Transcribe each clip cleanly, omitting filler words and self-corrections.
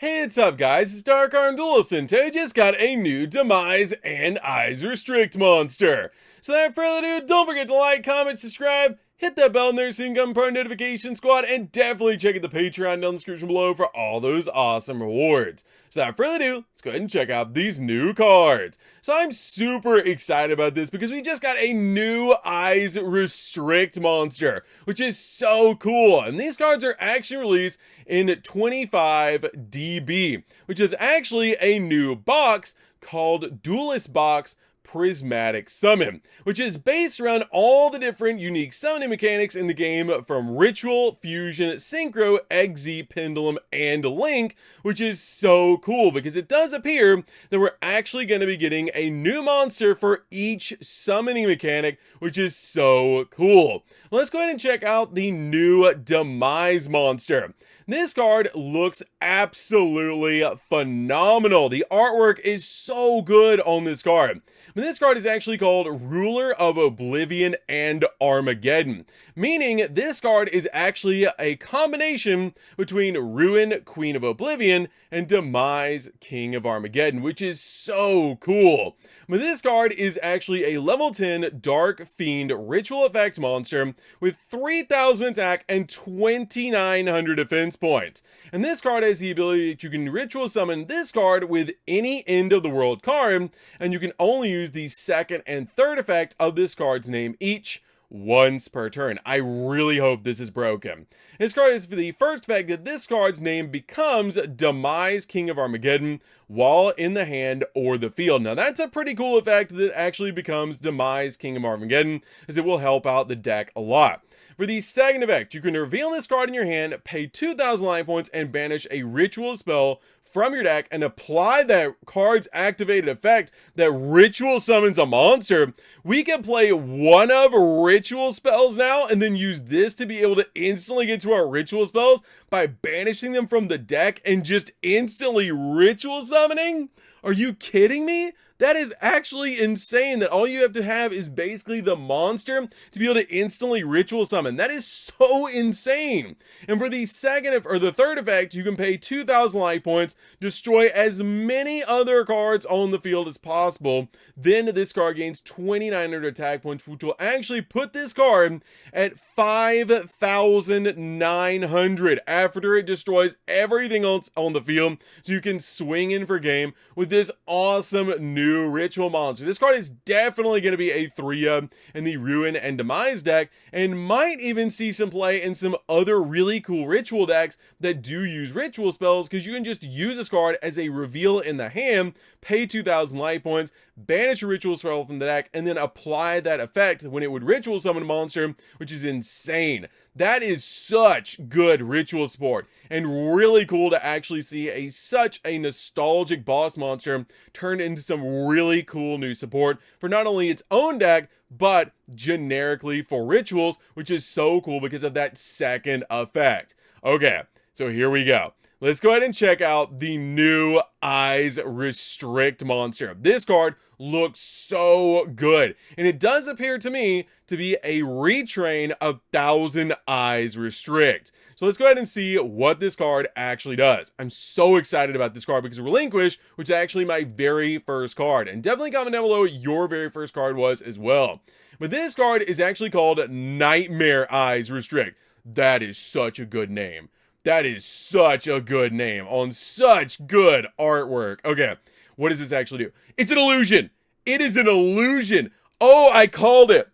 Hey, what's up, guys? It's DarkArmedDuelist, and today just got a new Demise and Eyes Restrict monster. So without further ado, don't forget to like, comment, subscribe, hit that bell in there so you can become part of the notification squad, and definitely check out the Patreon down in the description below for all those awesome rewards. So without further ado, let's go ahead and check out these new cards. So I'm super excited about this because we just got a new Eyes Restrict monster, which is so cool. And these cards are actually released in 25 DB, which is actually a new box called Duelist Box Prismatic Summon, which is based around all the different unique summoning mechanics in the game from Ritual, Fusion, Synchro, Eggsy, Pendulum, and Link, which is so cool because it does appear that we're actually going to be getting a new monster for each summoning mechanic, which is so cool. Let's go ahead and check out the new Demise monster. This card looks absolutely phenomenal. The artwork is so good on this card. But this card is actually called Ruler of Oblivion and Armageddon, meaning this card is actually a combination between Ruin, Queen of Oblivion, and Demise, King of Armageddon, which is so cool. But this card is actually a level 10 Dark Fiend Ritual Effect monster with 3,000 attack and 2,900 defense points. And this card has the ability that you can ritual summon this card with any end of the world card, and you can only use the second and third effect of this card's name each once per turn. I really hope this is broken. This card is for the first effect that this card's name becomes Demise, King of Armageddon while in the hand or the field. Now that's a pretty cool effect that actually becomes Demise, King of Armageddon, as it will help out the deck a lot. For the second effect, you can reveal this card in your hand, pay 2,000 life points, and banish a ritual spell from your deck and apply that card's activated effect that ritual summons a monster. We can play one of ritual spells now and then use this to be able to instantly get to our ritual spells by banishing them from the deck and just instantly ritual summoning? Are you kidding me? That is actually insane that all you have to have is basically the monster to be able to instantly ritual summon. That is so insane. And for the third effect, you can pay 2,000 life points, destroy as many other cards on the field as possible. Then this card gains 2,900 attack points, which will actually put this card at 5,900 after it destroys everything else on the field. So you can swing in for game with this awesome new ritual monster. This card is definitely going to be a 3-up in the Ruin and Demise deck, and might even see some play in some other really cool ritual decks that do use ritual spells, because you can just use this card as a reveal in the hand, pay 2,000 life points, banish a ritual spell from the deck, and then apply that effect when it would ritual summon a monster, which is insane. That is such good ritual support, and really cool to actually see such a nostalgic boss monster turned into some really cool new support for not only its own deck, but generically for rituals, which is so cool because of that second effect. Okay, so here we go. Let's go ahead and check out the new Eyes Restrict monster. This card looks so good, and it does appear to me to be a retrain of 1,000 Eyes Restrict. So let's go ahead and see what this card actually does. I'm so excited about this card because of Relinquish, which is actually my very first card. And definitely comment down below what your very first card was as well. But this card is actually called Nightmare Eyes Restrict. That is such a good name. That is such a good name on such good artwork. Okay, what does this actually do? It's an illusion. It is an illusion. Oh, I called it.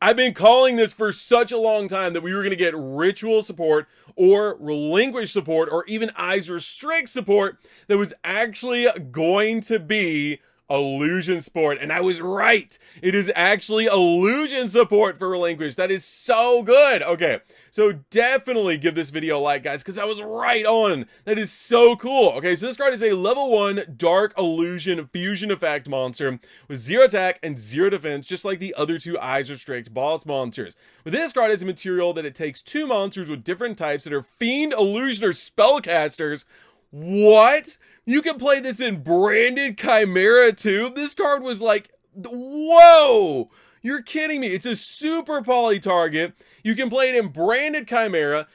I've been calling this for such a long time that we were going to get ritual support or relinquish support or even Eyes Restrict support that was actually going to be illusion support, and I was right. It is actually illusion support for relinquish. That is so good. Okay, so definitely give this video a like, guys, because I was right on. That is so cool. Okay, so this card is a level 1 Dark Illusion Fusion Effect monster with 0 attack and 0 defense, just like the other two Eyes Restrict boss monsters. But this card is a material that it takes 2 monsters with different types that are Fiend, Illusion, or Spellcasters. What? You can play this in Branded Chimera too? This card was like, whoa! You're kidding me. It's a super poly target. You can play it in branded Chimera.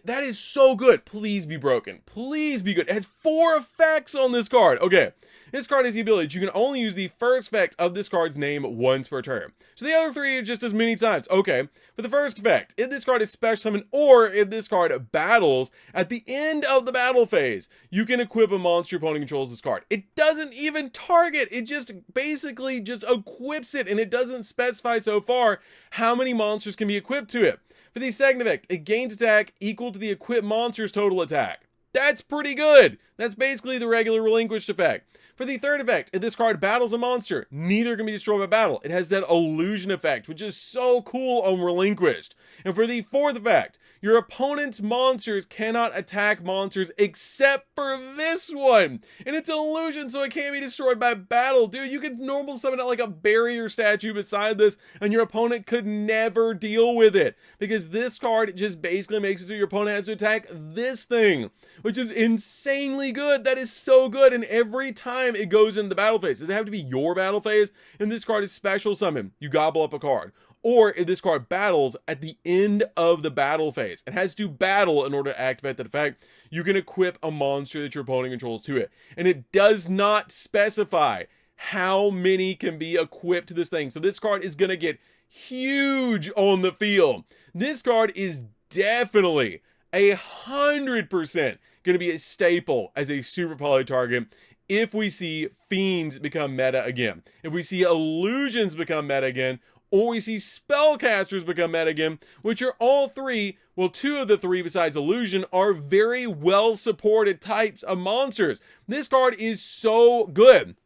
That is so good. Please be broken. Please be good. It has 4 effects on this card. Okay. This card has the ability that you can only use the first effect of this card's name once per turn. So the other 3 are just as many times. Okay, for the first effect, if this card is special summoned or if this card battles at the end of the battle phase, you can equip a monster your opponent controls this card. It doesn't even target. It just basically just equips it, and it doesn't specify so far how many monsters can be equipped to it. For the second effect, it gains attack equal to the equipped monster's total attack. That's pretty good. That's basically the regular relinquished effect. For the third effect, if this card battles a monster, neither can be destroyed by battle. It has that illusion effect, which is so cool on relinquished. And for the fourth effect, your opponent's monsters cannot attack monsters except for this one. And it's an illusion, so it can't be destroyed by battle. Dude, you could normal summon out like a barrier statue beside this, and your opponent could never deal with it. Because this card just basically makes it so your opponent has to attack this thing, which is insanely good. That is so good. And every time it goes into the battle phase, does it have to be your battle phase? And this card is special summon. You gobble up a card. Or if this card battles at the end of the battle phase, it has to battle in order to activate that effect, you can equip a monster that your opponent controls to it. And it does not specify how many can be equipped to this thing. So this card is going to get huge on the field. This card is definitely 100% going to be a staple as a super poly target if we see fiends become meta again, if we see illusions become meta again, or we see spellcasters become meta again, which are all 3, well, 2 of the 3 besides illusion are very well supported types of monsters. This card is so good.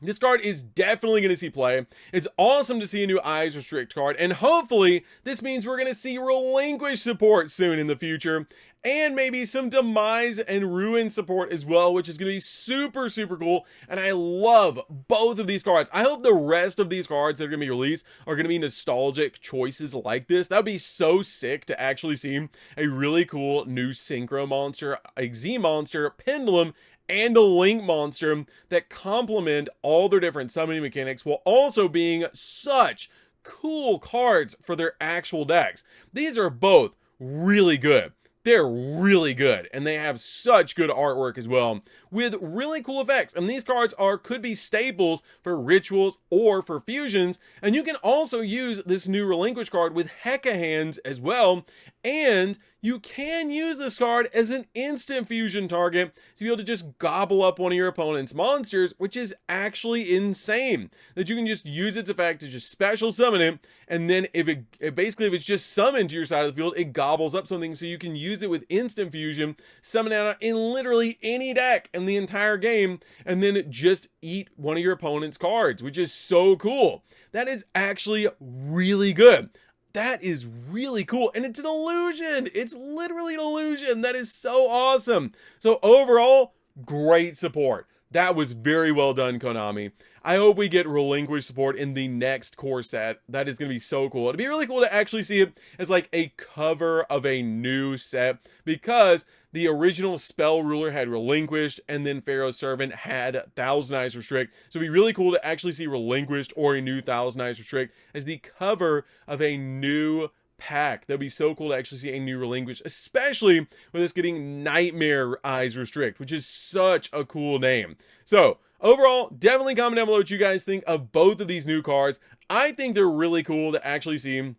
This card is definitely going to see play. It's awesome to see a new Eyes Restrict card, and hopefully this means we're going to see Relinquish support soon in the future, and maybe some Demise and Ruin support as well, which is going to be super, super cool, and I love both of these cards. I hope the rest of these cards that are going to be released are going to be nostalgic choices like this. That would be so sick to actually see a really cool new Synchro monster, a Z monster, Pendulum, and a Link monster that complement all their different summoning mechanics while also being such cool cards for their actual decks. These are both really good. They're really good, and they have such good artwork as well, with really cool effects. And these cards could be staples for rituals or for fusions, and you can also use this new Relinquish card with Hecka Hands as well, and you can use this card as an instant fusion target to be able to just gobble up one of your opponent's monsters, which is actually insane. That you can just use its effect to just special summon it, and then if it's just summoned to your side of the field, it gobbles up something, so you can use it with instant fusion, summon it out in literally any deck in the entire game, and then just eat one of your opponent's cards, which is so cool. That is actually really good. That is really cool, and it's an illusion. It's literally an illusion. That is so awesome. So overall, great support. That was very well done, Konami. I hope we get Relinquish support in the next core set. That is going to be so cool. It'd be really cool to actually see it as like a cover of a new set, because the original Spell Ruler had Relinquished, and then Pharaoh's Servant had Thousand Eyes Restrict. So it'd be really cool to actually see Relinquished or a new Thousand Eyes Restrict as the cover of a new pack. That'd be so cool to actually see a new Relinquish, especially with us getting Nightmare Eyes Restrict, which is such a cool name. So overall, definitely comment down below what you guys think of both of these new cards. I think they're really cool to actually see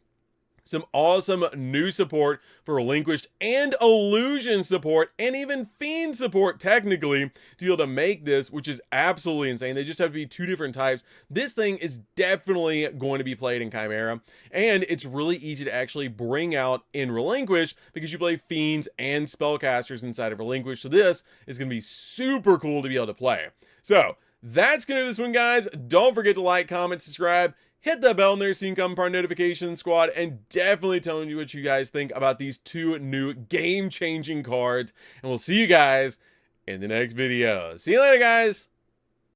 some awesome new support for Relinquished and Illusion support, and even Fiend support technically, to be able to make this, which is absolutely insane. They just have to be 2 different types. This thing is definitely going to be played in Chimera, and it's really easy to actually bring out in Relinquished because you play Fiends and Spellcasters inside of Relinquished. So this is going to be super cool to be able to play. So that's going to do this one, guys. Don't forget to like, comment, subscribe. Hit that bell in there so you can come part of our notification squad, and definitely telling you what you guys think about these 2 new game-changing cards. And we'll see you guys in the next video. See you later, guys.